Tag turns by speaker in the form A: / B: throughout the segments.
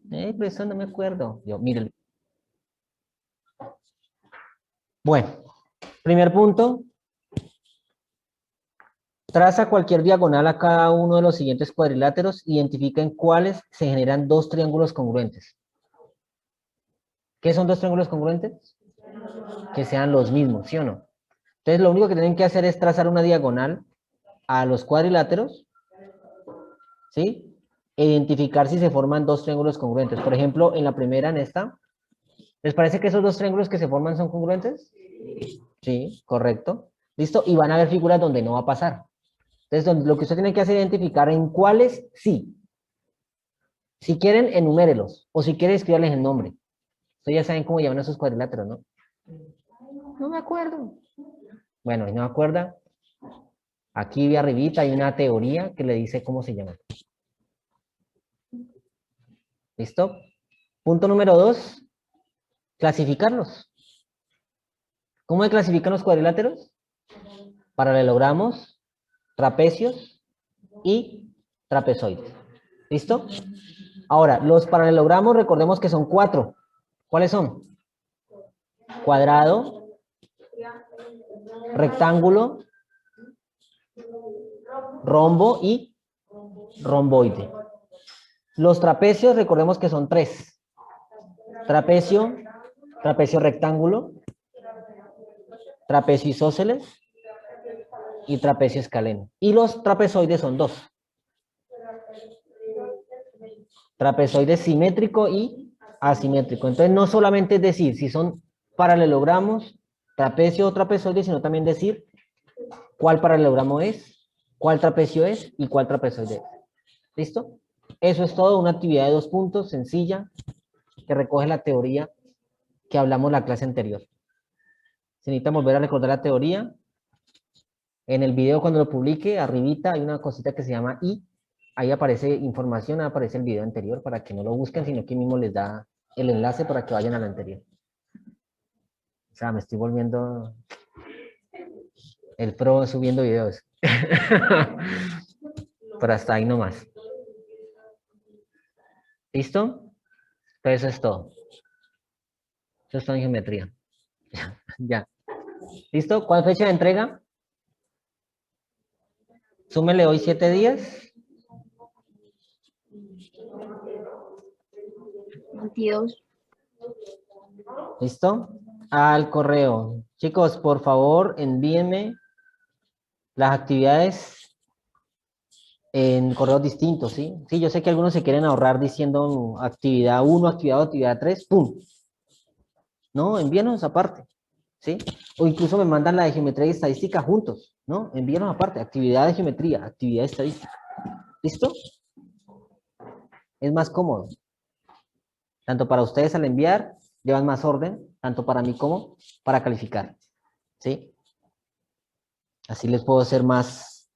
A: Pero eso no me acuerdo. Yo, mire. Bueno, primer punto, traza cualquier diagonal a cada uno de los siguientes cuadriláteros, identifica en cuáles se generan dos triángulos congruentes. ¿Qué son dos triángulos congruentes? Que sean los mismos, ¿sí o no? Entonces, lo único que tienen que hacer es trazar una diagonal a los cuadriláteros, ¿sí? E identificar si se forman dos triángulos congruentes. Por ejemplo, en la primera, en esta, ¿les parece que esos dos triángulos que se forman son congruentes? Sí, correcto. ¿Listo? Y van a haber figuras donde no va a pasar. Entonces, lo que usted tiene que hacer es identificar en cuáles sí. Si quieren, enumérelos. O si quieren, escríbanles el nombre. Ustedes ya saben cómo llaman a esos cuadriláteros, ¿no? No me acuerdo. Bueno, y no me acuerda. Aquí arribita hay una teoría que le dice cómo se llama. ¿Listo? Punto número 2, clasificarlos. ¿Cómo se clasifican los cuadriláteros? Paralelogramos, trapecios y trapezoides. ¿Listo? Ahora, los paralelogramos, recordemos que son 4. ¿Cuáles son? Cuadrado, rectángulo, rombo y romboide. Los trapecios, recordemos que son 3. Trapecio, trapecio rectángulo, trapecio isósceles y trapecio escaleno. Y los trapezoides son 2. Trapezoide simétrico y asimétrico. Entonces, no solamente es decir si son paralelogramos, trapecio o trapezoide, sino también decir cuál paralelogramo es, cuál trapecio es y cuál trapezoide es. ¿Listo? Eso es todo, una actividad de 2 puntos, sencilla, que recoge la teoría que hablamos la clase anterior. Si necesitan volver a recordar la teoría, en el video cuando lo publique, arribita hay una cosita que se llama I. Ahí aparece información, aparece el video anterior para que no lo busquen, sino que mismo les da el enlace para que vayan al anterior. O sea, me estoy volviendo el pro subiendo videos. Pero hasta ahí nomás. ¿Listo? Entonces eso es todo. Eso es todo en geometría. Ya. ¿Listo? ¿Cuál fecha de entrega? Súmele hoy 7 días.
B: 22.
A: ¿Listo? Al correo. Chicos, por favor, envíenme las actividades en correos distintos, ¿sí? Sí, yo sé que algunos se quieren ahorrar diciendo actividad 1, actividad 2, actividad 3, ¡pum! No, envíenos aparte, ¿sí? O incluso me mandan la de geometría y estadística juntos, ¿no? Envíenos aparte, actividad de geometría, actividad de estadística. ¿Listo? Es más cómodo. Tanto para ustedes al enviar, llevan más orden, tanto para mí como para calificar, ¿sí? Así les puedo ser más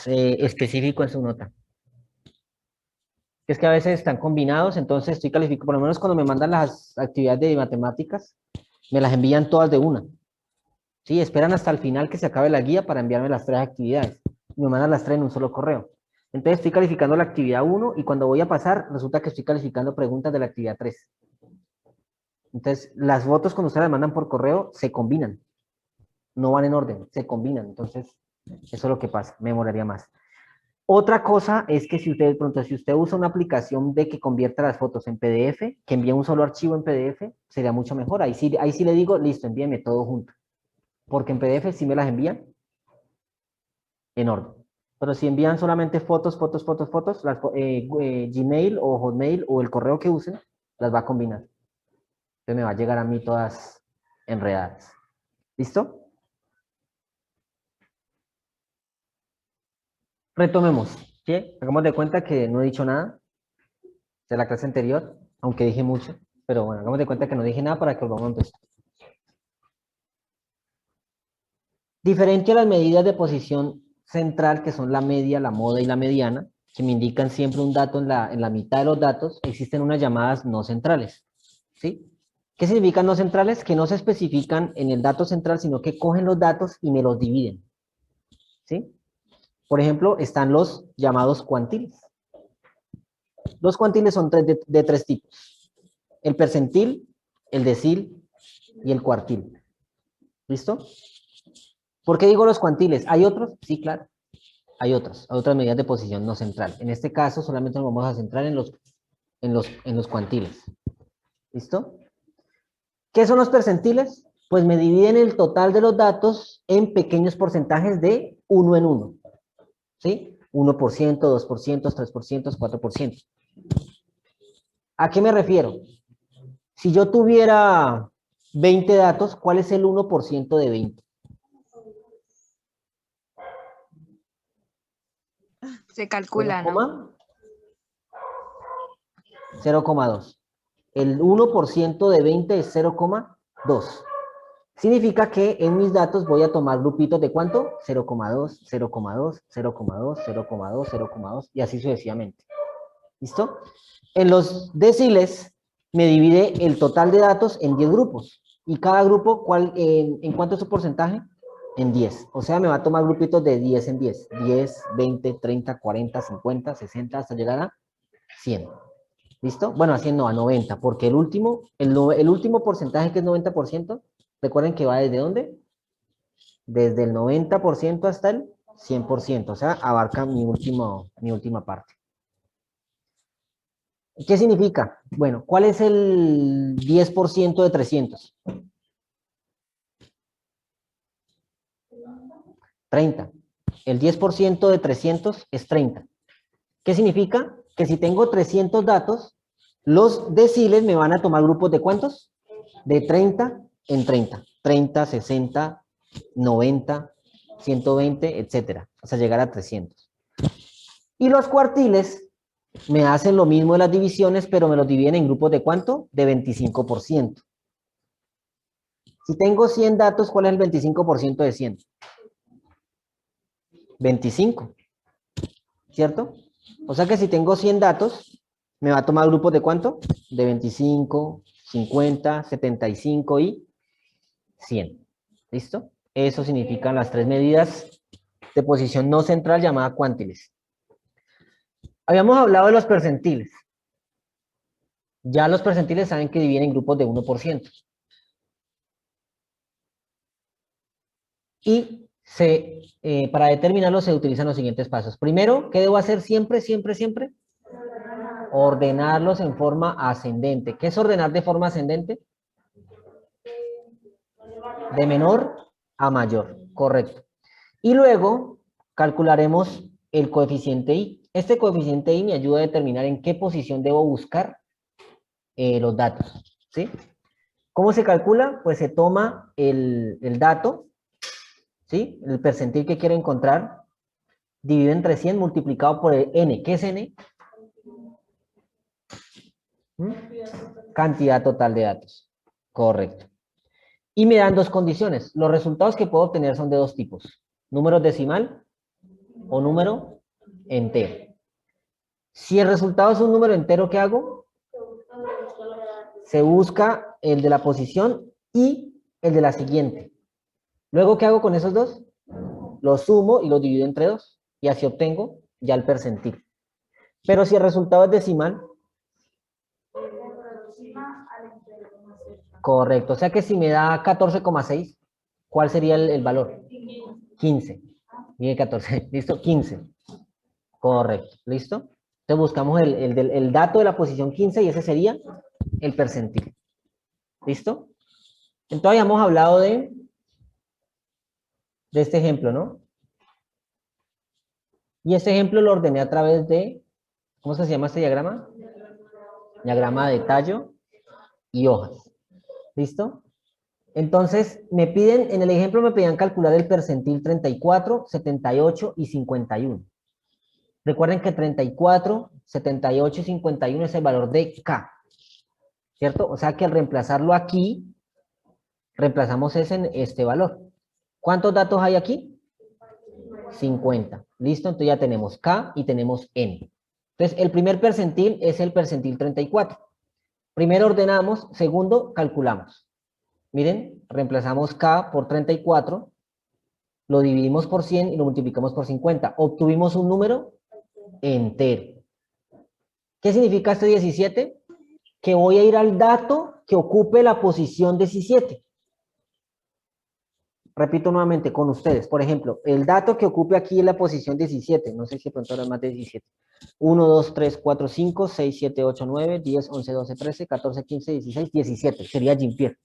A: específico en su nota. Es que a veces están combinados, entonces estoy calificando, por lo menos cuando me mandan las actividades de matemáticas, me las envían todas de una. Sí, esperan hasta el final que se acabe la guía para enviarme las 3 actividades. Me mandan las 3 en un solo correo. Entonces estoy calificando la actividad 1 y cuando voy a pasar, resulta que estoy calificando preguntas de la actividad 3. Entonces, las fotos cuando ustedes las mandan por correo se combinan. No van en orden, se combinan. Entonces, eso es lo que pasa, me demoraría más. Otra cosa es que si usted, pronto, si usted usa una aplicación de que convierta las fotos en PDF, que envíe un solo archivo en PDF, sería mucho mejor. Ahí sí le digo, listo, envíeme todo junto. Porque en PDF sí me las envían en orden. Pero si envían solamente fotos, las, Gmail o Hotmail o el correo que usen, las va a combinar. Entonces me va a llegar a mí todas enredadas. ¿Listo? Retomemos. ¿Sí? Hagamos de cuenta que no he dicho nada de la clase anterior, aunque dije mucho. Pero bueno, hagamos de cuenta que no dije nada para que volvamos a empezar. Diferente a las medidas de posición central, que son la media, la moda y la mediana, que me indican siempre un dato en la mitad de los datos, existen unas llamadas no centrales. ¿Sí? ¿Qué significan no centrales? Que no se especifican en el dato central, sino que cogen los datos y me los dividen. ¿Sí? Por ejemplo, están los llamados cuantiles. Los cuantiles son de tres tipos. El percentil, el decil y el cuartil. ¿Listo? ¿Por qué digo los cuantiles? ¿Hay otros? Sí, claro. Hay otras medidas de posición no central. En este caso solamente nos vamos a centrar en los cuantiles. ¿Listo? ¿Qué son los percentiles? Pues me dividen el total de los datos en pequeños porcentajes de 1 en 1. ¿Sí? 1%, 2%, 3%, 4%. ¿A qué me refiero? Si yo tuviera 20 datos, ¿cuál es el 1% de 20?
B: Se calcula, ¿no?
A: 0,2. El 1% de 20 es 0,2. Significa que en mis datos voy a tomar grupitos de ¿cuánto? 0,2, 0,2, 0,2, 0,2, 0,2 y así sucesivamente. ¿Listo? En los deciles me divide el total de datos en 10 grupos. ¿Y cada grupo en cuánto es su porcentaje? En 10. O sea, me va a tomar grupitos de 10 en 10. 10, 20, 30, 40, 50, 60, hasta llegar a 100. ¿Listo? Bueno, a 100 no, a 90, porque el último porcentaje que es 90%, recuerden que va desde ¿dónde? Desde el 90% hasta el 100%, o sea, abarca mi última parte. ¿Qué significa? Bueno, ¿cuál es el 10% de 300? 30. El 10% de 300 es 30. ¿Qué significa? Que si tengo 300 datos, los deciles me van a tomar grupos de ¿cuántos? De 30 en 30. 30, 60, 90, 120, etcétera, hasta llegar a 300. Y los cuartiles me hacen lo mismo de las divisiones, pero me los dividen en grupos de ¿cuánto? De 25%. Si tengo 100 datos, ¿cuál es el 25% de 100? 25, ¿cierto? O sea que si tengo 100 datos, me va a tomar grupos de ¿cuánto? De 25, 50, 75 y 100. ¿Listo? Eso significan las tres medidas de posición no central llamada cuantiles. Habíamos hablado de los percentiles. Ya los percentiles saben que dividen en grupos de 1%. Y para determinarlo se utilizan los siguientes pasos. Primero, ¿qué debo hacer siempre, siempre, siempre? Ordenarlos en forma ascendente. ¿Qué es ordenar de forma ascendente? De menor a mayor, correcto. Y luego calcularemos el coeficiente I. Este coeficiente I me ayuda a determinar en qué posición debo buscar los datos. ¿Sí? ¿Cómo se calcula? Pues se toma el dato, ¿sí? El percentil que quiero encontrar, dividido entre 100 multiplicado por el n. ¿Qué es n? ¿Mm? Cantidad total de datos. Correcto. Y me dan dos condiciones. Los resultados que puedo obtener son de dos tipos. Número decimal o número entero. Si el resultado es un número entero, ¿qué hago? Se busca el de la posición y el de la siguiente. Luego, ¿qué hago con esos dos? Los sumo y los divido entre 2. Y así obtengo ya el percentil. Pero si el resultado es decimal, correcto. O sea que si me da 14,6, ¿cuál sería el valor? 15. Mire 14. ¿Listo? 15. Correcto. ¿Listo? Entonces buscamos el dato de la posición 15 y ese sería el percentil. ¿Listo? Entonces habíamos hablado de este ejemplo, ¿no? Y este ejemplo lo ordené a través de, ¿cómo se llama este diagrama? Diagrama de tallo y hojas. ¿Listo? Entonces, en el ejemplo me pedían calcular el percentil 34, 78 y 51. Recuerden que 34, 78 y 51 es el valor de K. ¿Cierto? O sea que al reemplazarlo aquí, reemplazamos ese en este valor. ¿Cuántos datos hay aquí? 50. ¿Listo? Entonces ya tenemos K y tenemos N. Entonces, el primer percentil es el percentil 34. Primero ordenamos, segundo calculamos. Miren, reemplazamos K por 34, lo dividimos por 100 y lo multiplicamos por 50. Obtuvimos un número entero. ¿Qué significa este 17? Que voy a ir al dato que ocupe la posición 17. Repito nuevamente con ustedes. Por ejemplo, el dato que ocupe aquí en la posición 17. No sé si de pronto era más de 17. 1, 2, 3, 4, 5, 6, 7, 8, 9, 10, 11, 12, 13, 14, 15, 16, 17. Sería Jean-Pierre.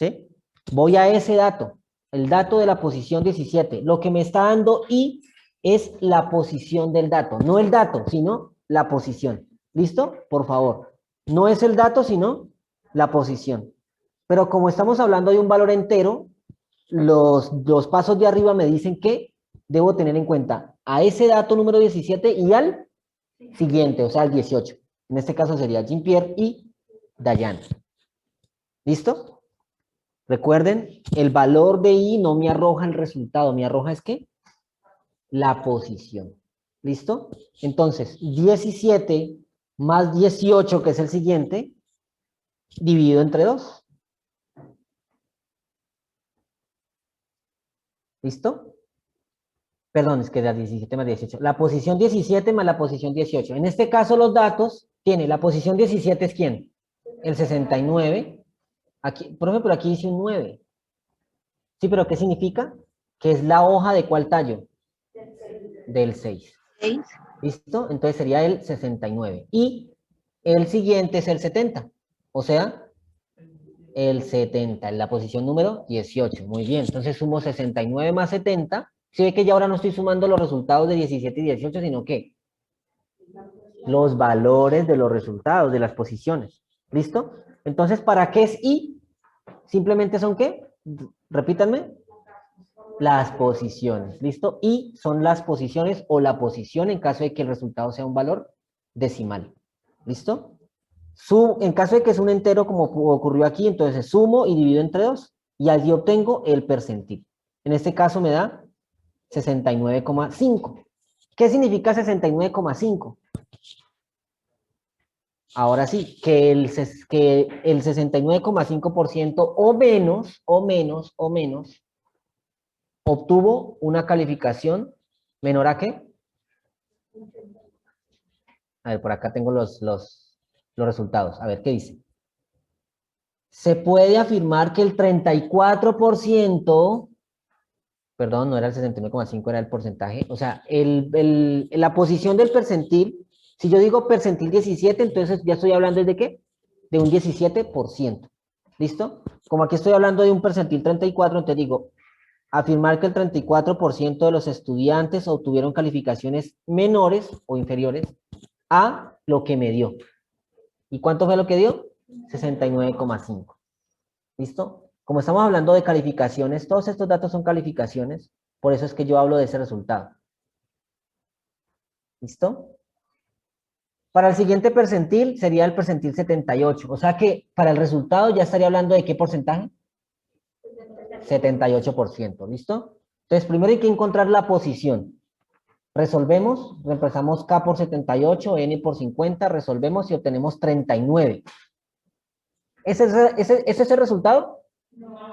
A: ¿Sí? Voy a ese dato. El dato de la posición 17. Lo que me está dando I es la posición del dato. No el dato, sino la posición. ¿Listo? Por favor. No es el dato, sino la posición. Pero como estamos hablando de un valor entero, los pasos de arriba me dicen que debo tener en cuenta a ese dato número 17 y al siguiente, o sea, al 18. En este caso sería Jean-Pierre y Dayan. ¿Listo? Recuerden, el valor de I no me arroja el resultado, me arroja es ¿qué? La posición. ¿Listo? Entonces, 17 más 18, que es el siguiente, dividido entre 2. ¿Listo? Perdón, es que era 17 más 18. La posición 17 más la posición 18. En este caso, los datos tiene la posición 17 es ¿quién? El 69. Aquí, por ejemplo, aquí dice un 9. Sí, pero ¿qué significa? Que es la hoja de ¿cuál tallo? Del 6.
B: 6.
A: ¿Listo? Entonces sería el 69. Y el siguiente es el 70. O sea, el 70, en la posición número 18. Muy bien, entonces sumo 69 más 70. Si ve que ya ahora no estoy sumando los resultados de 17 y 18, sino que los valores de los resultados, de las posiciones. ¿Listo? Entonces, ¿para qué es I? Simplemente son ¿qué? Repítanme. Las posiciones. ¿Listo? Y son las posiciones o la posición en caso de que el resultado sea un valor decimal. ¿Listo? En caso de que es un entero como ocurrió aquí, entonces sumo y divido entre 2 y allí obtengo el percentil. En este caso me da 69,5. ¿Qué significa 69,5? Ahora sí, que el 69,5% o menos, obtuvo una calificación menor a ¿qué? A ver, por acá tengo los resultados. A ver, ¿qué dice? Se puede afirmar que el 34%, perdón, no era el 69,5, era el porcentaje, o sea, la posición del percentil, si yo digo percentil 17, entonces ya estoy hablando de qué? De un 17%. ¿Listo? Como aquí estoy hablando de un percentil 34, entonces digo, afirmar que el 34% de los estudiantes obtuvieron calificaciones menores o inferiores a lo que me dio. ¿Y cuánto fue lo que dio? 69,5. ¿Listo? Como estamos hablando de calificaciones, todos estos datos son calificaciones, por eso es que yo hablo de ese resultado. ¿Listo? Para el siguiente percentil sería el percentil 78, o sea que para el resultado ya estaría hablando de ¿qué porcentaje? 78%, ¿listo? Entonces primero hay que encontrar la posición. Resolvemos, reemplazamos K por 78, N por 50, resolvemos y obtenemos 39. ¿Ese es el resultado?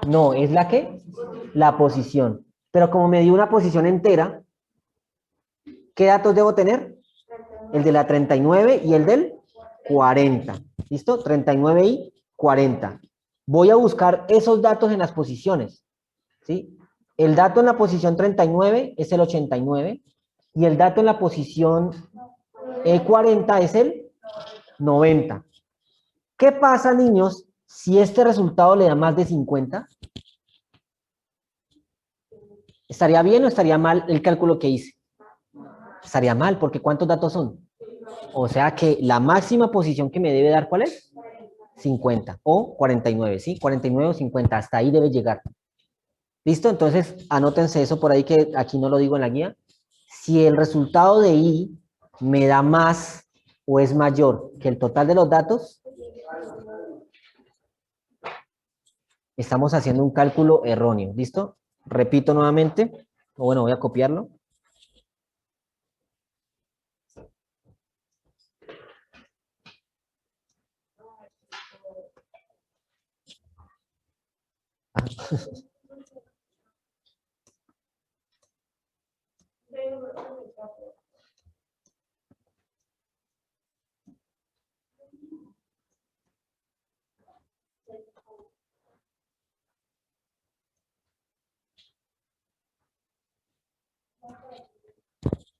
A: No, ¿es la qué? La posición. Pero como me dio una posición entera, ¿qué datos debo tener? El de la 39 y el del 40. ¿Listo? 39 y 40. Voy a buscar esos datos en las posiciones. ¿Sí? El dato en la posición 39 es el 89 y el dato en la posición 40 es el 90. ¿Qué pasa, niños, si este resultado le da más de 50? ¿Estaría bien o estaría mal el cálculo que hice? Estaría mal, porque ¿cuántos datos son? O sea que la máxima posición que me debe dar, ¿cuál es? 50 o 49, ¿sí? 49 o 50, hasta ahí debe llegar. ¿Listo? Entonces, anótense eso por ahí que aquí no lo digo en la guía. Si el resultado de I me da más o es mayor que el total de los datos, estamos haciendo un cálculo erróneo. ¿Listo? Repito nuevamente. O bueno, voy a copiarlo.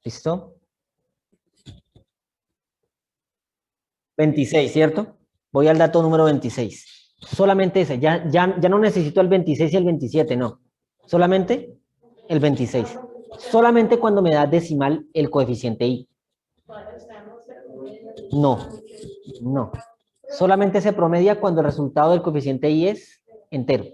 A: ¿Listo? 26, ¿cierto? Voy al dato número 26. Solamente ese. Ya no necesito el 26 y el 27, no. Solamente el 26. Solamente cuando me da decimal el coeficiente i. No, no. Solamente se promedia cuando el resultado del coeficiente i es entero.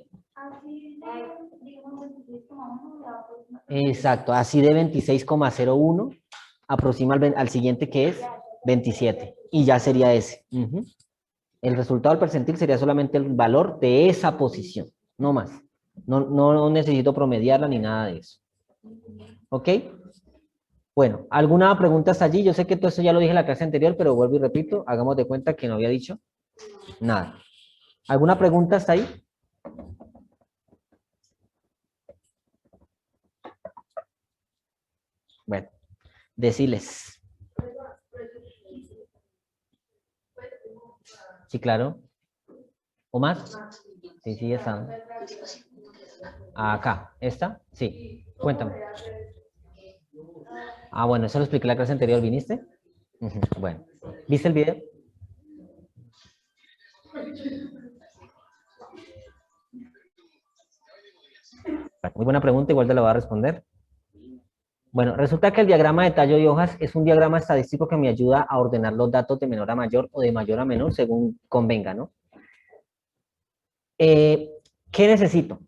A: Exacto, así de 26,01 aproxima al siguiente que es 27 y ya sería ese. El resultado del percentil sería solamente el valor de esa posición, no más. No necesito promediarla ni nada de eso. ¿Ok? Bueno, ¿alguna pregunta hasta allí? Yo sé que todo eso ya lo dije en la clase anterior, pero vuelvo y repito, hagamos de cuenta que no había dicho nada. ¿Alguna pregunta hasta ahí? Bueno, deciles. Sí, claro. ¿O más? Sí, sí, está. Acá, ¿esta? Sí. Cuéntame. Ah, bueno, eso lo expliqué en la clase anterior. ¿Viniste? Bueno. ¿Viste el video? Muy buena pregunta, igual te la voy a responder. Bueno, resulta que el diagrama de tallo y hojas es un diagrama estadístico que me ayuda a ordenar los datos de menor a mayor o de mayor a menor según convenga, ¿no? ¿Qué necesito?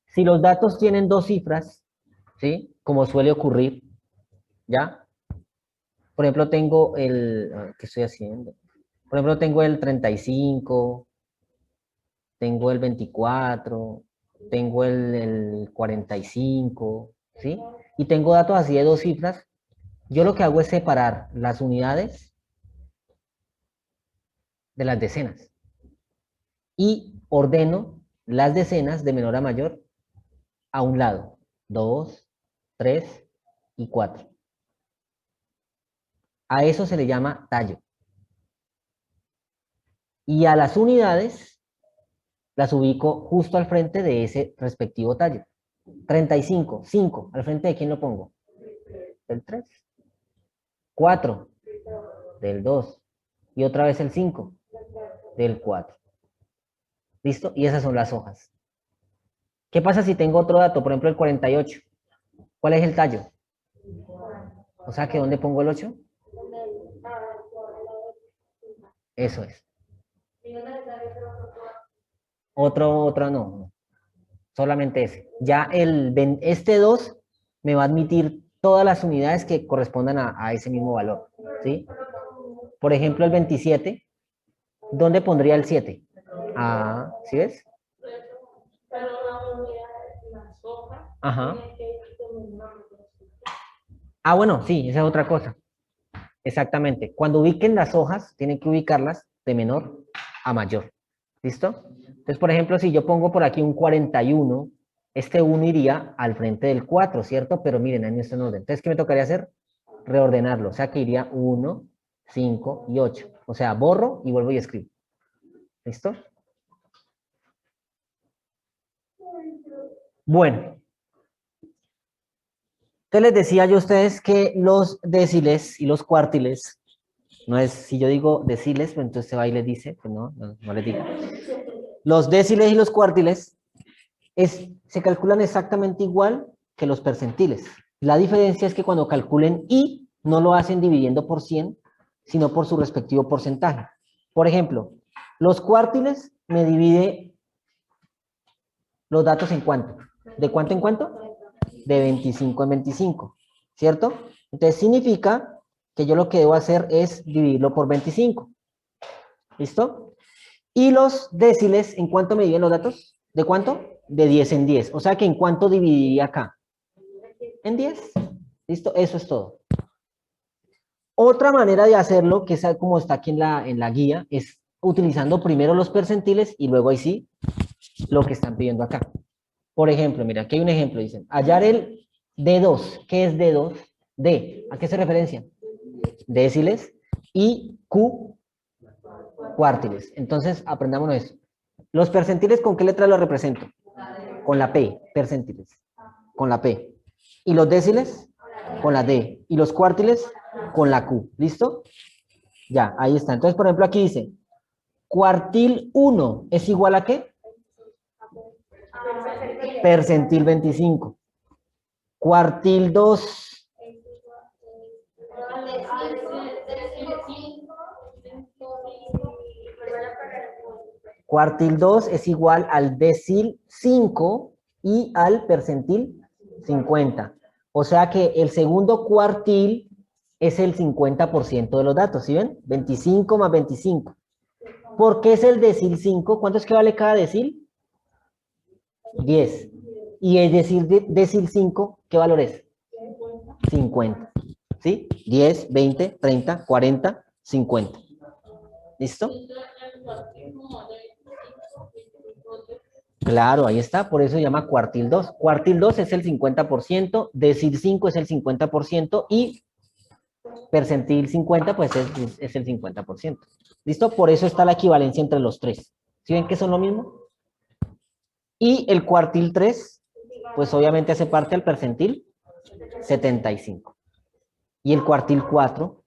A: Si los datos tienen dos cifras, ¿sí? Como suele ocurrir, ¿ya? Por ejemplo, tengo ¿qué estoy haciendo? Por ejemplo, tengo el 35, tengo el 24, tengo el 45, ¿sí? Y tengo datos así de dos cifras. Yo lo que hago es separar las unidades de las decenas y ordeno las decenas de menor a mayor a un lado. 2, 3 y 4. A eso se le llama tallo. Y a las unidades las ubico justo al frente de ese respectivo tallo. 35, 5, ¿al frente de quién lo pongo? Del 3. 4, del 2. Y otra vez el 5, del 4. ¿Listo? Y esas son las hojas. ¿Qué pasa si tengo otro dato? Por ejemplo, el 48. ¿Cuál es el tallo? O sea, que ¿dónde pongo el 8? Eso es. Otro no. Solamente ese. Ya este 2 me va a admitir todas las unidades que correspondan a ese mismo valor. ¿Sí? Por ejemplo, el 27. ¿Dónde pondría el 7? Ah, ¿sí ves? Ajá. Ah, bueno, sí, esa es otra cosa. Exactamente. Cuando ubiquen las hojas, tienen que ubicarlas de menor a mayor. ¿Listo? Entonces, por ejemplo, si yo pongo por aquí un 41, este 1 iría al frente del 4, ¿cierto? Pero miren, ahí no está en orden. Entonces, ¿qué me tocaría hacer? Reordenarlo. O sea, que iría 1, 5 y 8. O sea, borro y vuelvo y escribo. ¿Listo? Bueno. Entonces les decía yo a ustedes que los deciles y los cuartiles, no es, si yo digo deciles, pues entonces se va y les dice, pues no les digo. Los deciles y los cuartiles se calculan exactamente igual que los percentiles. La diferencia es que cuando calculen i, no lo hacen dividiendo por 100, sino por su respectivo porcentaje. Por ejemplo, los cuartiles me divide los datos en cuánto. ¿De cuánto en cuánto? De 25 en 25, ¿cierto? Entonces significa que yo lo que debo hacer es dividirlo por 25. ¿Listo? Y los déciles, ¿en cuánto me dividen los datos? ¿De cuánto? De 10 en 10. O sea que ¿en cuánto dividiría acá? En 10. ¿Listo? Eso es todo. Otra manera de hacerlo, que es como está aquí en la guía, es utilizando primero los percentiles y luego ahí sí lo que están pidiendo acá. Por ejemplo, mira, aquí hay un ejemplo, dicen, hallar el D2. ¿Qué es D2? D, ¿a qué se referencia? Déciles y Q, cuartiles. Entonces, aprendámonos esto. Los percentiles, ¿con qué letra los represento? Con la P, percentiles. Con la P. ¿Y los déciles? con la D. Y los cuartiles con la Q. ¿Listo? Ya, ahí está. Entonces, por ejemplo, aquí dice, cuartil 1 es igual a ¿qué? Percentil 25. Cuartil 2. Cuartil 2 es igual al decil 5 y al percentil 50. O sea que el segundo cuartil es el 50% de los datos, ¿sí ven? 25 más 25. ¿Por qué es el decil 5? ¿Cuánto es que vale cada decil? 10. Y el decil 5, ¿qué valor es? 50. ¿Sí? 10, 20, 30, 40, 50. ¿Listo? Claro, ahí está, por eso se llama cuartil 2. Cuartil 2 es el 50%, decil 5 es el 50% y percentil 50 pues es el 50%. ¿Listo? Por eso está la equivalencia entre los tres. ¿Sí ven que son lo mismo? Y el cuartil 3, pues obviamente hace parte del percentil 75. Y el cuartil 4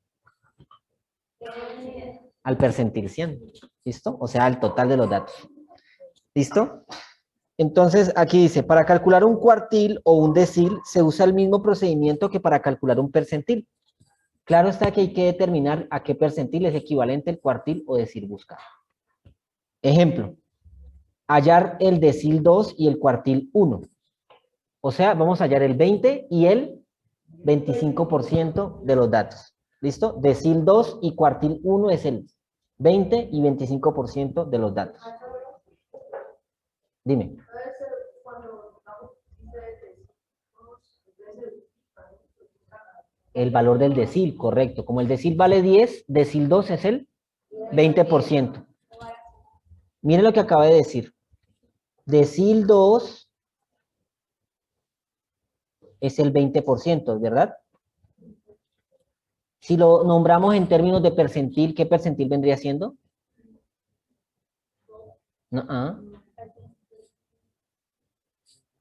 A: al percentil 100. ¿Listo? O sea, el total de los datos. ¿Listo? Entonces, aquí dice, para calcular un cuartil o un decil, se usa el mismo procedimiento que para calcular un percentil. Claro está que hay que determinar a qué percentil es equivalente el cuartil o decil buscado. Ejemplo, hallar el decil 2 y el cuartil 1. O sea, vamos a hallar el 20 y el 25% de los datos. ¿Listo? Decil 2 y cuartil 1 es el 20 y 25% de los datos. Dime. El valor del decil, correcto. Como el decil vale 10, decil 2 es el 20%. Miren lo que acaba de decir. Decil 2 es el 20%, ¿verdad? Si lo nombramos en términos de percentil, ¿qué percentil vendría siendo? No,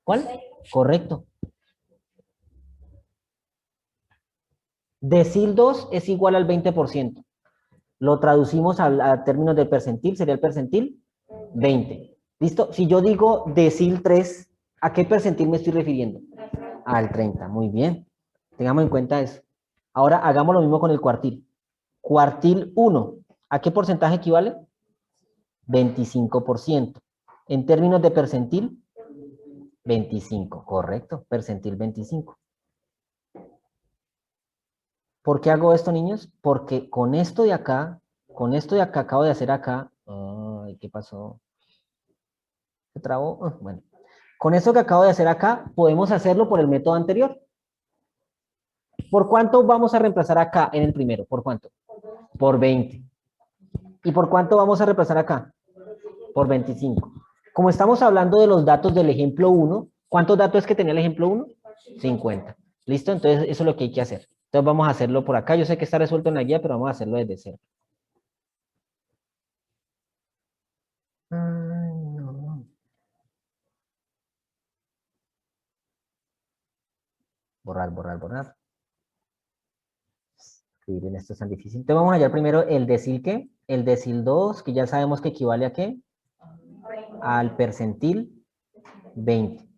A: ¿cuál? Correcto. Decil 2 es igual al 20%. Lo traducimos a términos de percentil, sería el percentil 20. ¿Listo? Si yo digo decil 3, ¿a qué percentil me estoy refiriendo? Al 30. Muy bien. Tengamos en cuenta eso. Ahora hagamos lo mismo con el cuartil. Cuartil 1, ¿a qué porcentaje equivale? 25%. En términos de percentil, 25. Correcto, percentil 25. ¿Por qué hago esto, niños? Porque con esto de acá acabo de hacer acá. Ay, ¿qué pasó? ¿Se trabó? Bueno. Con esto que acabo de hacer acá, podemos hacerlo por el método anterior. ¿Por cuánto vamos a reemplazar acá en el primero? ¿Por cuánto? Por 20. ¿Y por cuánto vamos a reemplazar acá? Por 25. Como estamos hablando de los datos del ejemplo 1, ¿cuántos datos es que tenía el ejemplo 1? 50. ¿Listo? Entonces, eso es lo que hay que hacer. Entonces, vamos a hacerlo por acá. Yo sé que está resuelto en la guía, pero vamos a hacerlo desde cero. No. Borrar, borrar, borrar. Escribir en esto es tan difícil. Entonces, vamos a hallar primero el decil ¿qué? El decil 2, que ya sabemos que equivale a ¿qué? Al percentil 20.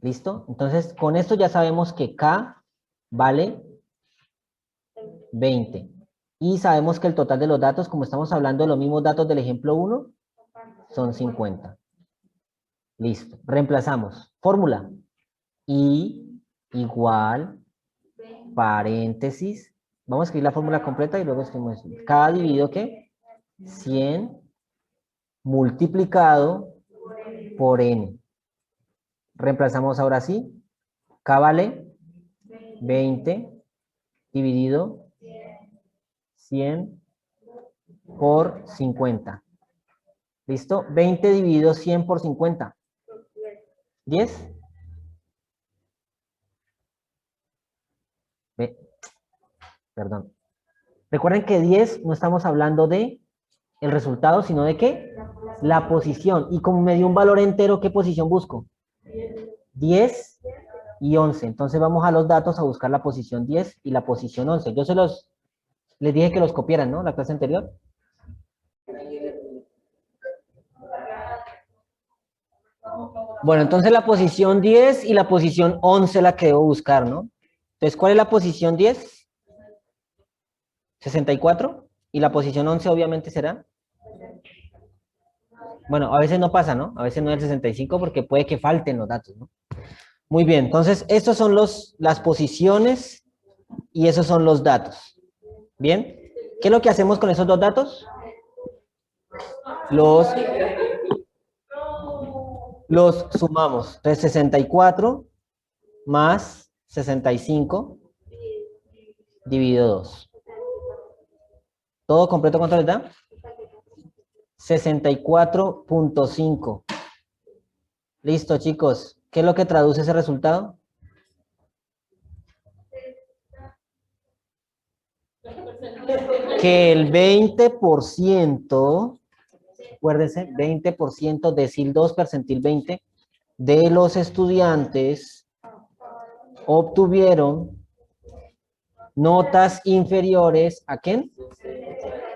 A: ¿Listo? Entonces, con esto ya sabemos que K vale 20. Y sabemos que el total de los datos, como estamos hablando de los mismos datos del ejemplo 1, son 50. Listo. Reemplazamos. Fórmula. I igual, paréntesis. Vamos a escribir la fórmula completa y luego escribimos K dividido ¿qué? 100 multiplicado por N. Reemplazamos ahora sí. K vale 20 dividido 100 por 50. ¿Listo? 20 dividido 100 por 50. 10. Perdón. Recuerden que 10 no estamos hablando de el resultado, sino de ¿qué? La posición. Y como me dio un valor entero, ¿qué posición busco? 10 y 11. Entonces vamos a los datos a buscar la posición 10 y la posición 11. Yo les dije que los copiaran, ¿no? La clase anterior. Bueno, entonces la posición 10 y la posición 11 la que debo buscar, ¿no? Entonces, ¿cuál es la posición 10? 64. Y la posición 11 obviamente será. Bueno, a veces no pasa, ¿no? A veces no es el 65 porque puede que falten los datos, ¿no? Muy bien, entonces estos son las posiciones y esos son los datos. ¿Bien? ¿Qué es lo que hacemos con esos dos datos? Los sumamos. Entonces 64 más 65 dividido 2. ¿Todo completo cuánto les da? 64.5. Listo, chicos. ¿Qué es lo que traduce ese resultado? Que el 20%, acuérdense, 20%, decil 2, percentil 20, de los estudiantes obtuvieron notas inferiores ¿a quién?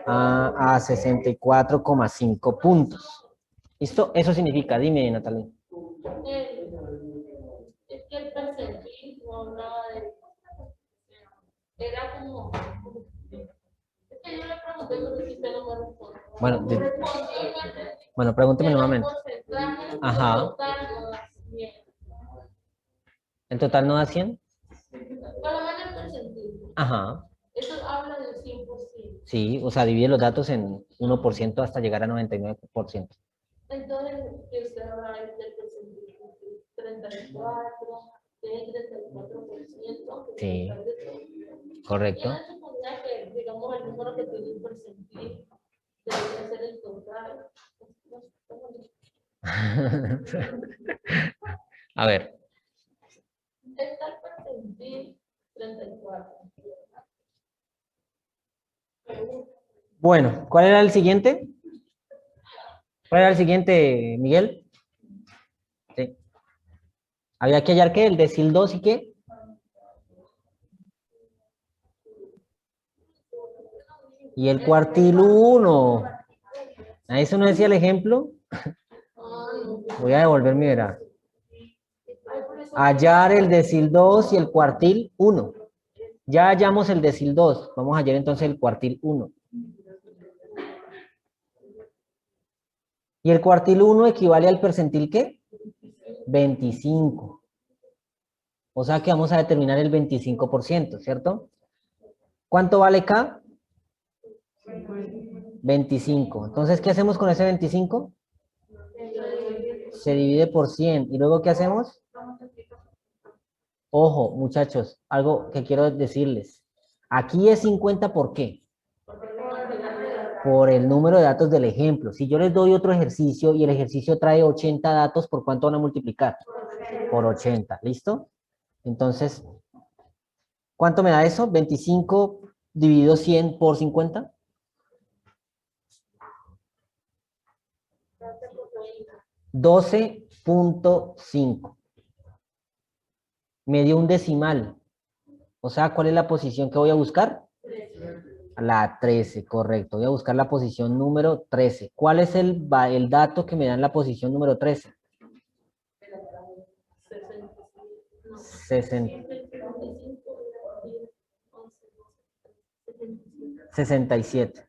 A: A 64,5 puntos. ¿Listo? Eso significa, dime, Natalia.
C: Es que el percentil no hablaba de... Era como... Es que yo le pregunté, pero si usted no me responde.
A: Bueno, bueno, pregúnteme nuevamente. Ajá. ¿El total no da 100?
C: Por lo menos el percentil.
A: Ajá.
C: Eso habla del 100%.
A: Sí, o sea, divide los datos en 1% hasta llegar a 99%.
C: Entonces, que usted habla del percentil 34, del 34%.
A: Sí, correcto.
C: Yo suponía que, digamos, el número que tiene el percentil debería ser el total.
A: A ver.
C: Está el percentil 34.
A: Bueno, ¿cuál era el siguiente? ¿Cuál era el siguiente, Miguel? Sí. Había que hallar ¿qué? El decil 2 y qué. Y el cuartil 1. ¿A eso no decía el ejemplo? Voy a devolver mi verá. Hallar el decil 2 y el cuartil 1. Ya hallamos el decil 2. Vamos a hallar entonces el cuartil 1. ¿Y el cuartil 1 equivale al percentil qué? 25. O sea que vamos a determinar el 25%, ¿cierto? ¿Cuánto vale K? 25. Entonces, ¿qué hacemos con ese 25? Se divide por 100. ¿Y luego qué hacemos? Ojo, muchachos, algo que quiero decirles. Aquí es 50, ¿por qué? Por el número de datos del ejemplo. Si yo les doy otro ejercicio y el ejercicio trae 80 datos, ¿por cuánto van a multiplicar? Por 80, ¿listo? Entonces, ¿cuánto me da eso? 25 dividido 100 por 50. 12.5. Me dio un decimal. O sea, ¿cuál es la posición que voy a buscar? La 13, correcto. Voy a buscar la posición número 13. ¿Cuál es el dato que me da en la posición número 13? 67.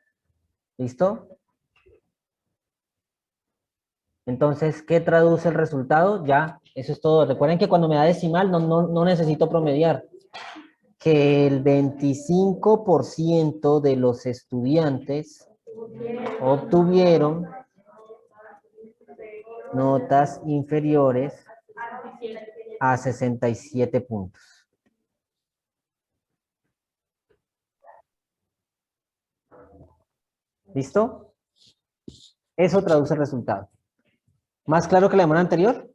A: ¿Listo? Entonces, ¿qué traduce el resultado? Ya, eso es todo. Recuerden que cuando me da decimal no necesito promediar. Que el 25% de los estudiantes obtuvieron notas inferiores a 67 puntos. ¿Listo? Eso traduce el resultado. ¿Más claro que la semana anterior?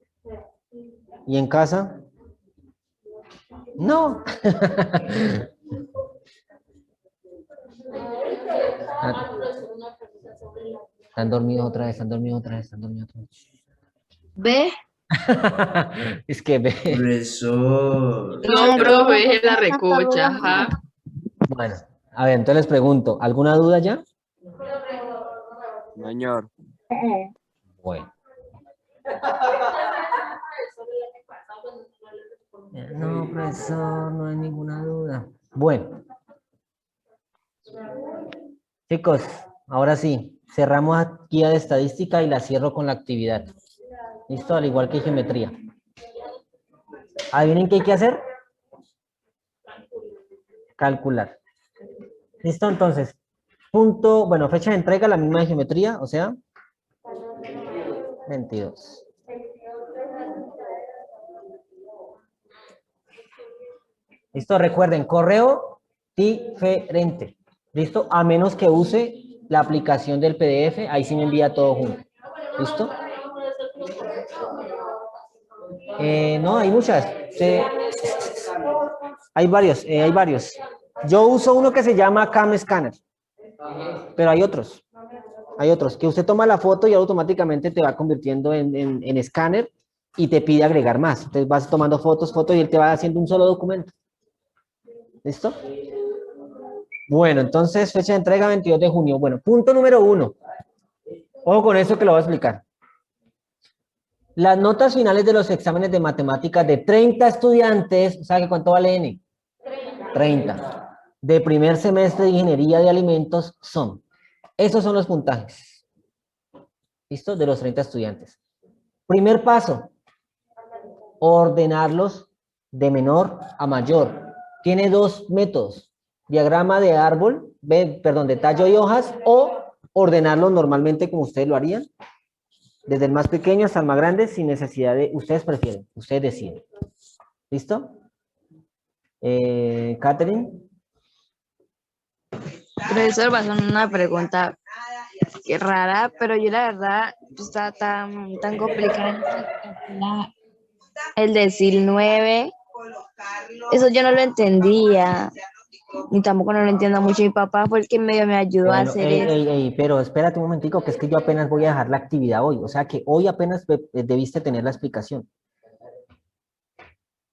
A: ¿Y en casa? No. Están dormidos otra vez, están dormidos otra vez, están dormidos otra vez.
B: ¿Ve?
A: Es que ve.
D: Profesor.
B: No, profe, es la recocha, ajá.
A: Bueno, a ver, entonces les pregunto, ¿alguna duda ya?
E: Señor.
A: Bueno. No, profesor, no hay ninguna duda. Bueno. Chicos, ahora sí, cerramos aquí de estadística y la cierro con la actividad. ¿Listo? Al igual que geometría. ¿Adivinen qué hay que hacer? Calcular. ¿Listo? Entonces, punto, bueno, fecha de entrega, la misma de geometría, o sea, 22. ¿Listo? Recuerden, correo diferente. ¿Listo? A menos que use la aplicación del PDF, ahí sí me envía todo junto. ¿Listo? No, hay muchas. Hay varios, hay varios. Yo uso uno que se llama Cam Scanner, pero hay otros. Hay otros, que usted toma la foto y automáticamente te va convirtiendo en escáner y te pide agregar más. Entonces vas tomando fotos y él te va haciendo un solo documento. ¿Listo? Bueno, entonces fecha de entrega 22 de junio. Bueno, punto número 1. Ojo con eso que lo voy a explicar. Las notas finales de los exámenes de matemáticas de 30 estudiantes, ¿sabe cuánto vale N? 30. De primer semestre de ingeniería de alimentos son. Esos son los puntajes. ¿Listo? De los 30 estudiantes. Primer paso. Ordenarlos de menor a mayor. Tiene dos métodos. Diagrama de árbol, de tallo y hojas, o ordenarlos normalmente como ustedes lo harían. Desde el más pequeño hasta el más grande, sin necesidad de... Ustedes prefieren, ustedes deciden. ¿Listo? Catherine.
B: Profesor, va a ser una pregunta que rara, pero yo la verdad está tan complicada. El decir 9, eso yo no lo entendía, ni tampoco no lo entiendo mucho. Mi papá fue el que medio me ayudó a
A: Bueno,
B: hacer eso.
A: pero espérate un momentico, que es que yo apenas voy a dejar la actividad hoy. O sea que hoy apenas debiste tener la explicación.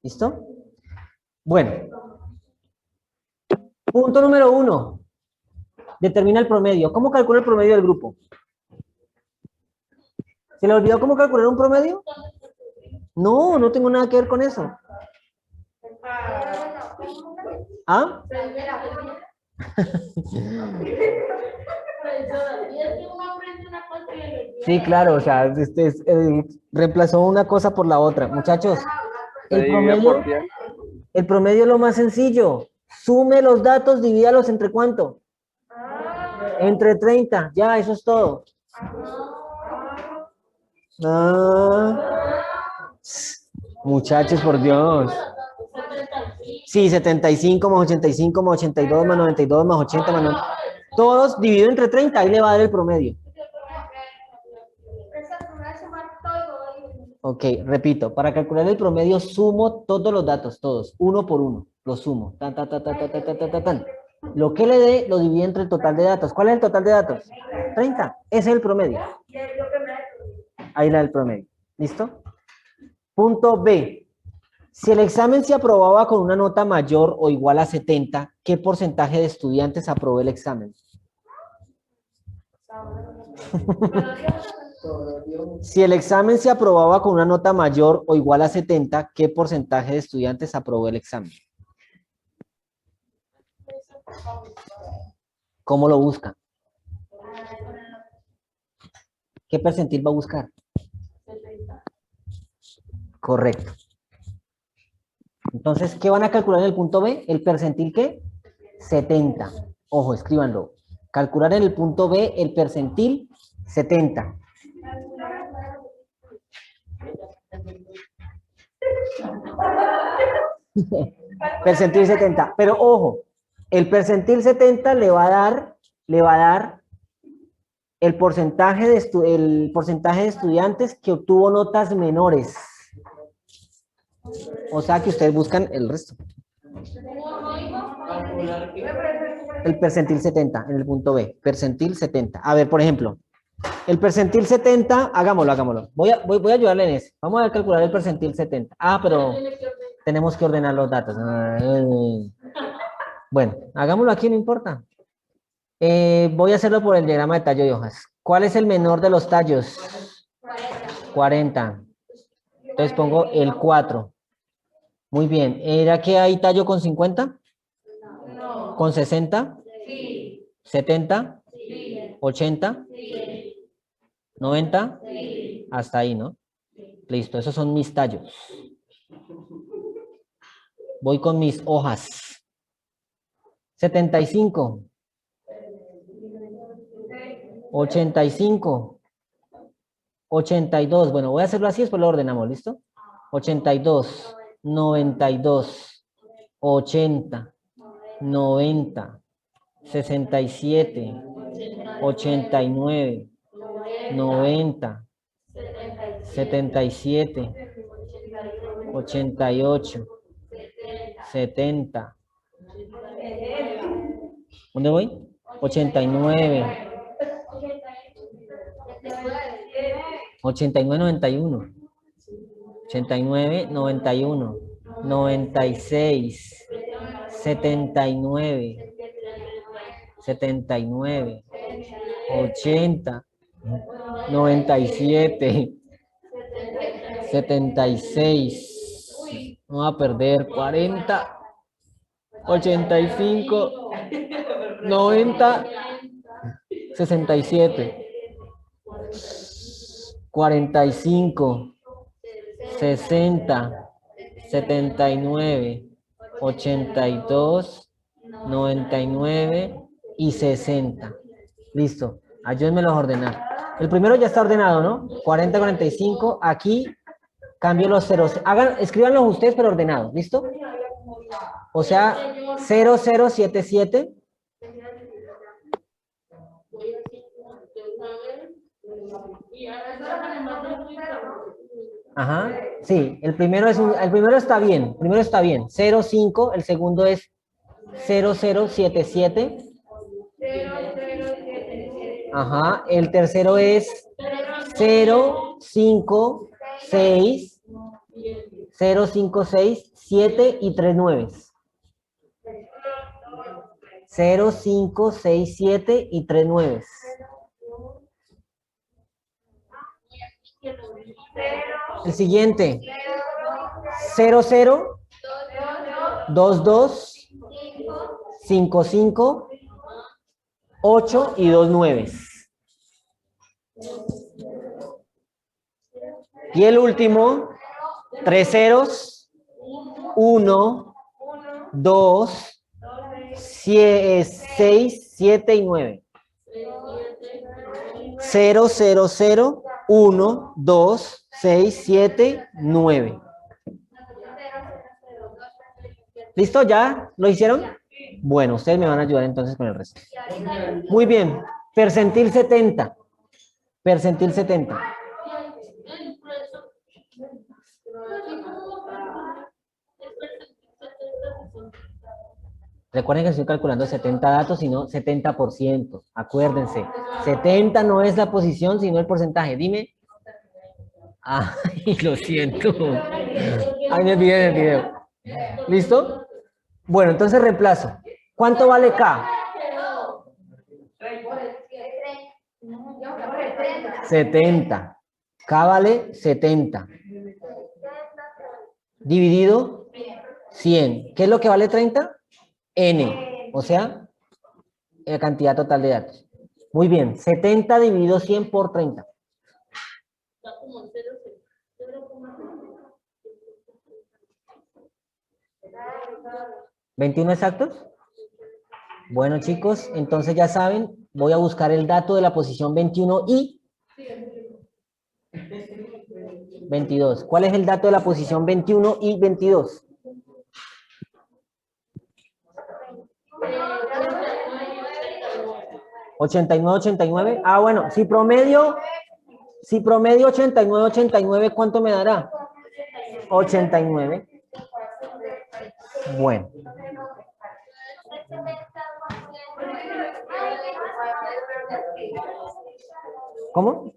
A: ¿Listo? Bueno. Punto número 1. Determina el promedio. ¿Cómo calcula el promedio del grupo? ¿Se le olvidó cómo calcular un promedio? No, no tengo nada que ver con eso. ¿Ah? Sí, claro, o sea, reemplazó una cosa por la otra. Muchachos, el promedio es lo más sencillo. Sume los datos, divídalos entre ¿cuánto? Entre 30, ya, eso es todo. Muchachos, por Dios. Sí, 75 más 85 más 82 más 92 más 80 más 90. Todos dividido entre 30, ahí le va a dar el promedio. Ok, repito, para calcular el promedio sumo todos los datos, todos, uno por uno, los sumo. Tan, tan, tan, tan, tan, tan, tan, tan, tan. Lo que le dé, lo divido entre el total de datos. ¿Cuál es el total de datos? 30, ese es el promedio. Ahí le da el promedio. ¿Listo? Punto B. Si el examen se aprobaba con una nota mayor o igual a 70, ¿qué porcentaje de estudiantes aprobó el examen? Si el examen se aprobaba con una nota mayor o igual a 70, ¿qué porcentaje de estudiantes aprobó el examen? ¿Cómo lo busca? ¿Qué percentil va a buscar? Correcto. Entonces, ¿qué van a calcular en el punto B? ¿El percentil qué? 70. Ojo, escríbanlo. Calcular en el punto B el percentil 70. Percentil 70. Pero ojo, el percentil 70 le va a dar el porcentaje de estudiantes que obtuvo notas menores. O sea que ustedes buscan el resto. El percentil 70 en el punto B. Percentil 70. A ver, por ejemplo, El percentil 70, hagámoslo. Voy a ayudarle en eso. Vamos a calcular el percentil 70. Ah, pero tenemos que ordenar los datos. Bueno, hagámoslo aquí, no importa. Voy a hacerlo por el diagrama de tallo de hojas. ¿Cuál es el menor de los tallos? 40. Entonces pongo el 4. Muy bien. ¿Era que hay tallo con 50?
C: No.
A: ¿Con 60?
C: Sí.
A: ¿70?
C: Sí.
A: ¿80?
C: Sí.
A: ¿90?
C: Sí.
A: Hasta ahí, ¿no? Listo, esos son mis tallos. Voy con mis hojas. 75. 85. 82. Bueno, voy a hacerlo así, después lo ordenamos, ¿listo? 82. 92. 80. 90. 67. 89. 90. 77. 88. 70. ¿Dónde voy? 89. 89, 91. 89, 91. 96. 79. 79. 80. 97. 76. Vamos a perder 40. 85. 90. 67. 45. 60. 79. 82. 99 y 60. Listo. Ayúdenme a ordenar. El primero ya está ordenado, ¿no? 40, 45. Aquí cambio los ceros. Escríbanlos ustedes, pero ordenados. ¿Listo? O sea, 0077. Ajá. Sí, el primero está bien. El primero está bien. 05. El segundo es 0077. Ajá. El tercero es 056. 056, 7 y 3 nueves. 0567 y 3 nueves. El siguiente. 00, 22, 55, 8 y 2 nueves. Y el último, 3 ceros, 1, 2, 6, 7 y 9. 0, 0, 0, 1, 2, 6, 7, 9. ¿Listo? ¿Ya lo hicieron? Bueno, ustedes me van a ayudar entonces con el resto. Muy bien. Percentil 70. Percentil 70. Recuerden que estoy calculando 70 datos, sino 70%. Acuérdense. 70 no es la posición, sino el porcentaje. Dime. Ay, lo siento. Ay, me olvidé del video. ¿Listo? Bueno, entonces reemplazo. ¿Cuánto vale K? 70. K vale 70. Dividido 100. ¿Qué es lo que vale 30? N. O sea, la cantidad total de datos. Muy bien. 70 dividido 100 por 30. 21 exactos. Bueno, chicos, entonces ya saben, voy a buscar el dato de la posición 21 y 22. ¿Cuál es el dato de la posición 21 y 22? 89, 89. Ah, bueno, si promedio 89, 89, ¿cuánto me dará? 89. Bueno. ¿Cómo?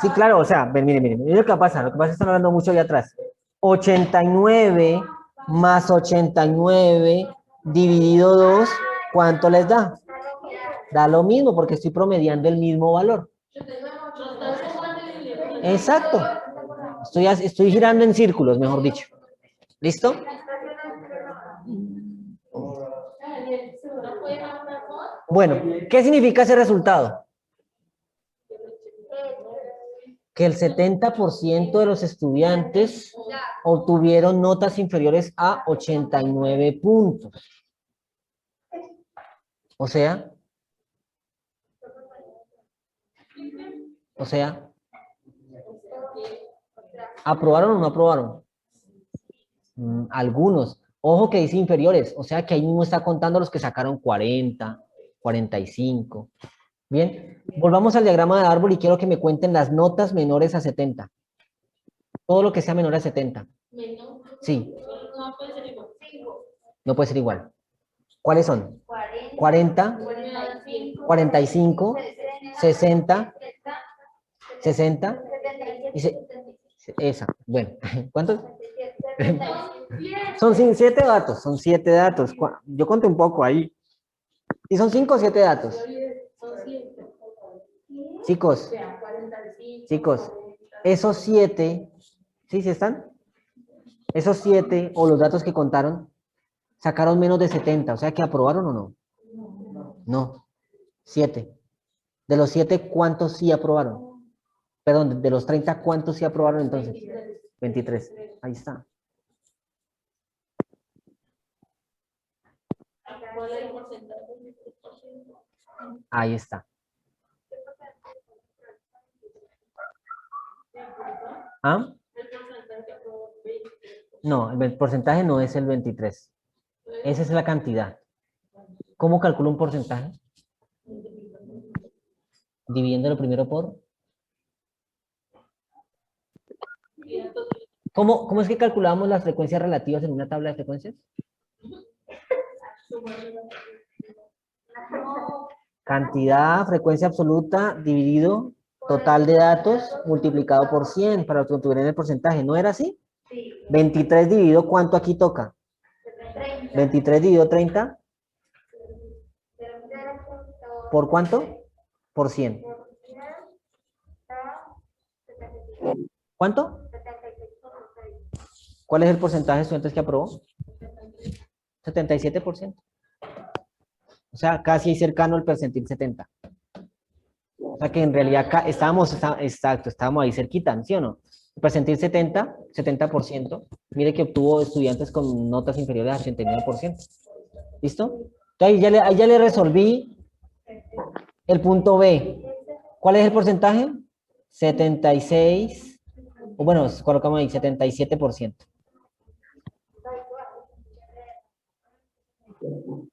A: Sí, claro, o sea, ven, miren lo que pasa es que están hablando mucho allá atrás. 89 más 89 dividido 2, ¿cuánto les da? Da lo mismo porque estoy promediando el mismo valor. Exacto. Estoy girando en círculos, mejor dicho. ¿Listo? Bueno, ¿qué significa ese resultado? Que el 70% de los estudiantes obtuvieron notas inferiores a 89 puntos. O sea, ¿aprobaron o no aprobaron? Algunos. Ojo que dice inferiores, o sea que ahí mismo está contando los que sacaron 40, 45. Bien, volvamos al diagrama de árbol y quiero que me cuenten las notas menores a 70. Todo lo que sea menor a 70. Sí. No puede ser igual. ¿Cuáles son? 40, 45, 60, 60 y esa. Bueno, ¿cuántos? Son 7 datos, son 7 datos. Yo conté un poco ahí. ¿Y son 5 o 7 datos? Chicos, esos 7, ¿sí están? Esos 7 o los datos que contaron sacaron menos de 70, o sea que aprobaron o no. No, 7. De los 7, ¿cuántos sí aprobaron? Perdón, de los 30, ¿cuántos sí aprobaron entonces? 23. Ahí está. Ahí está. ¿Ah? No, el porcentaje no es el 23. Esa es la cantidad. ¿Cómo calculo un porcentaje? Dividiendo lo primero por... ¿Cómo es que calculamos las frecuencias relativas en una tabla de frecuencias? Cantidad, frecuencia absoluta, dividido total de datos, multiplicado por 100 para obtener el porcentaje. ¿No era así? 23 dividido, ¿cuánto aquí toca? 23 dividido 30. ¿Por cuánto? Por 100. ¿Cuánto? ¿Cuál es el porcentaje de estudiantes que aprobó? 77%. O sea, casi cercano al percentil 70. O sea que en realidad acá estábamos ahí cerquita, ¿sí o no? El percentil 70%. Mire que obtuvo estudiantes con notas inferiores a 89%. ¿Listo? Entonces ahí ya le resolví el punto B. ¿Cuál es el porcentaje? 76, o bueno, colocamos ahí 77%.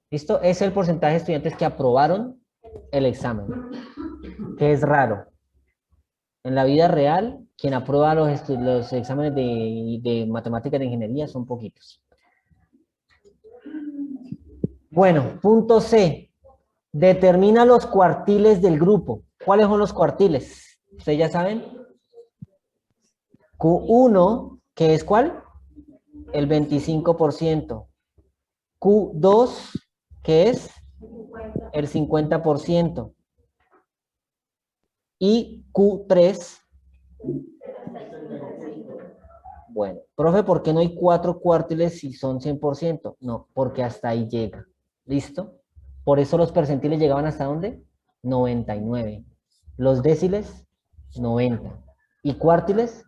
A: ¿Listo? Ese es el porcentaje de estudiantes que aprobaron el examen, que es raro. En la vida real, quien aprueba los exámenes de matemáticas de ingeniería son poquitos. Bueno, punto C. Determina los cuartiles del grupo. ¿Cuáles son los cuartiles? ¿Ustedes ya saben? Q1, ¿qué es cuál? El 25%. Q2, ¿qué es? El 50%. Y Q3. Bueno, profe, ¿por qué no hay 4 cuartiles si son 100%? No, porque hasta ahí llega. ¿Listo? Por eso los percentiles llegaban ¿hasta dónde? 99. Los déciles, 90. Y cuartiles,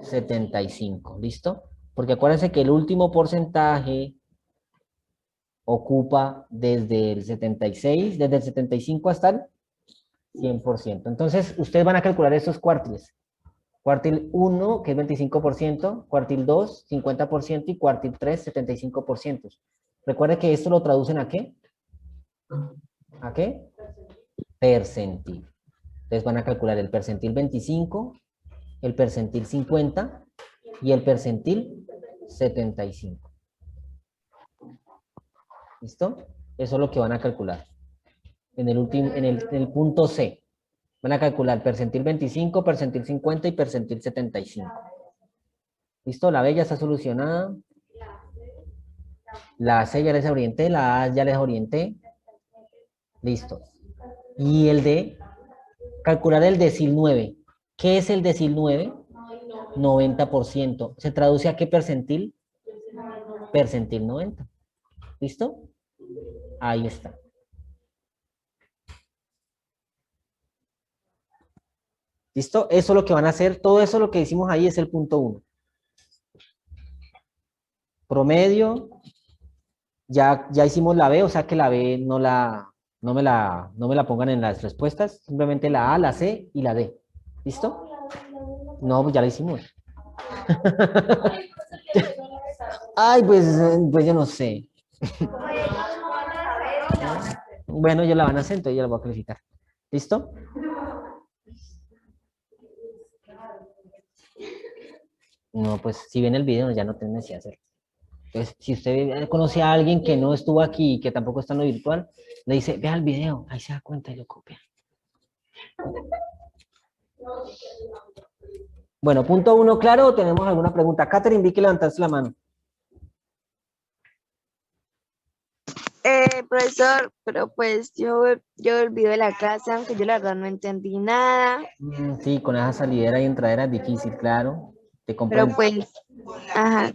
A: 75. ¿Listo? Porque acuérdense que el último porcentaje ocupa desde el 76, desde el 75 hasta el 100%. Entonces, ustedes van a calcular esos cuartiles. Cuartil 1, que es 25%, cuartil 2, 50% y cuartil 3, 75%. Recuerde que esto lo traducen ¿a qué? ¿A qué? Percentil. Entonces van a calcular el percentil 25, el percentil 50 y el percentil 75. ¿Listo? Eso es lo que van a calcular. en el último, en el punto C. Van a calcular percentil 25, percentil 50 y percentil 75. ¿Listo? La B ya está solucionada. La C ya les orienté, la A ya les orienté. Listo. Y el D, calcular el decil 9. ¿Qué es el decil 9? 90%. ¿Se traduce a qué percentil? Percentil 90. ¿Listo? Ahí está. ¿Listo? Eso es lo que van a hacer. Todo eso lo que hicimos ahí es el punto 1. Promedio. Ya hicimos la B, o sea que la B no me la pongan en las respuestas. Simplemente la A, la C y la D. ¿Listo? No, pues ya la hicimos. Ay, pues yo no sé. Bueno, ya la van a hacer, entonces ya la voy a calificar. ¿Listo? No, pues si ven el video ya no tienen necesidad de hacerlo. Entonces, si usted conoce a alguien que no estuvo aquí y que tampoco está en lo virtual, le dice, vea el video, ahí se da cuenta y lo copia. Bueno, punto 1, claro, ¿tenemos alguna pregunta? Catherine, vi que levantaste la mano.
B: Profesor, pero pues yo olvidé la clase, aunque yo la verdad no entendí nada,
A: Sí, con esa salidera y entradera es difícil, claro. Te
B: pero
A: comprendo.
B: pues, ajá,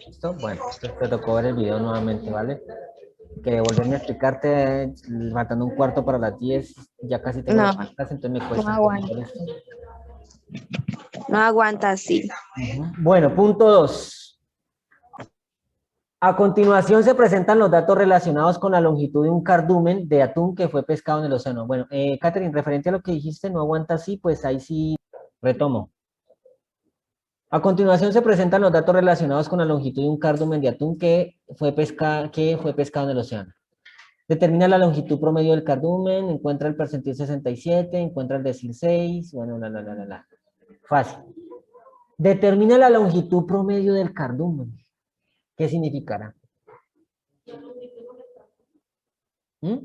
A: ¿Listo? Bueno, entonces te tocó ver el video nuevamente, ¿vale? Que volverme a explicarte, faltando un cuarto para las 10, ya casi tengo
B: no,
A: la clase, entonces me
B: no
A: cuesta un
B: aguanta,
A: poquito esto.
B: no aguanta así.
A: Bueno, punto 2. A continuación se presentan los datos relacionados con la longitud de un cardumen de atún que fue pescado en el océano. Bueno, Catherine, referente a lo que dijiste, no aguanta así, pues ahí sí retomo. A continuación se presentan los datos relacionados con la longitud de un cardumen de atún que fue pescado en el océano. Determina la longitud promedio del cardumen, encuentra el percentil 67, encuentra el decil 6, bueno, Fácil. Determina la longitud promedio del cardumen. ¿Qué significará? ¿Mm?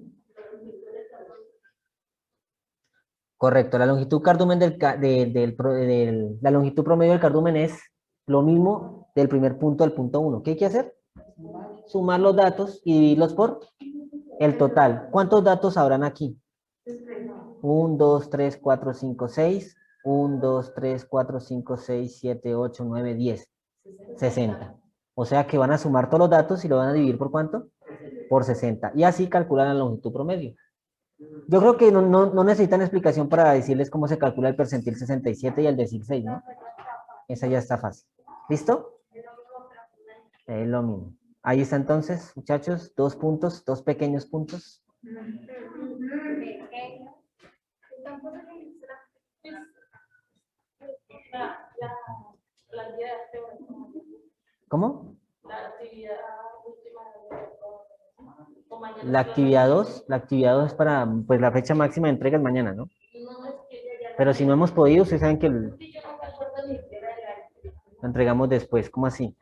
A: Correcto, la longitud cardumen la longitud promedio del cardumen es lo mismo del primer punto al punto 1. ¿Qué hay que hacer? Sumar los datos y dividirlos por el total. ¿Cuántos datos habrán aquí? 1, 2, 3, 4, 5, 6. 1, 2, 3, 4, 5, 6, 7, 8, 9, 10. 60. O sea que van a sumar todos los datos y lo van a dividir ¿por cuánto? Por 60. Y así calculan la longitud promedio. Yo creo que no necesitan explicación para decirles cómo se calcula el percentil 67 y el decil 6, ¿no? Esa ya está fácil. ¿Listo? Es lo mismo. Ahí está entonces, muchachos, 2 puntos, 2 pequeños puntos.
C: La guía de arte,
A: ¿Cómo?
C: la actividad última o mañana.
A: La actividad 2 es para, pues la fecha máxima de entrega es mañana, ¿no?
C: No, es que ya.
A: Pero si no hemos podido, ustedes saben que
C: Sí, yo no me acuerdo ni siquiera de la.
A: lo entregamos después. ¿Cómo así?